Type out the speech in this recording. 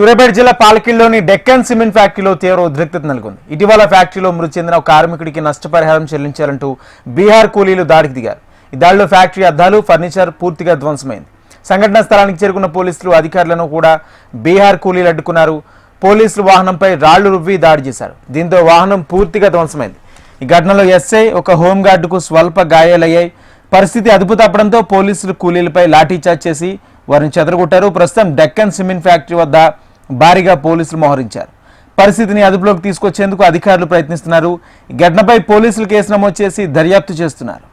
సూర్యాపేట జిల్లా పాలకిల్లోని డెక్కన్ సిమెంట్ ఫ్యాక్టరీలో తీవ్ర ఉద్రిక్తత నెలకొంది. ఇటీవల ఫ్యాక్టరీలో మృతి చెందిన ఒక కార్మికుడికి నష్టపరిహారం చెల్లించాలంటూ బీహార్ కూలీలు దాడికి దిగారు. ఈ దాడిలో ఫ్యాక్టరీ అద్దాలు, ఫర్నిచర్ పూర్తిగా ధ్వంసమైంది. సంఘటనా స్థలానికి చేరుకున్న పోలీసులు అధికారులను కూడా బీహార్ కూలీలు అడ్డుకున్నారు. పోలీసులు వాహనంపై రాళ్లు రువ్వి దాడి చేశారు. దీంతో వాహనం పూర్తిగా ధ్వంసమైంది. ఈ ఘటనలో ఎస్ఐ, ఒక హోంగార్డుకు స్వల్ప గాయాలయ్యాయి. పరిస్థితి అదుపు తప్పడంతో పోలీసులు కూలీలపై లాఠీచార్జ్ చేసి వారిని చెదరగొట్టారు. ప్రస్తుతం డెక్కన్ సిమెంట్ ఫ్యాక్టరీ వద్ద భారీగా పోలీసులు మోహరించారు. పరిస్థితిని అదుపులోకి తీసుకొచ్చేందుకు అధికారులు ప్రయత్నిస్తున్నారు. ఈ ఘటనపై పోలీసులు కేసు నమోదు చేసి దర్యాప్తు చేస్తున్నారు.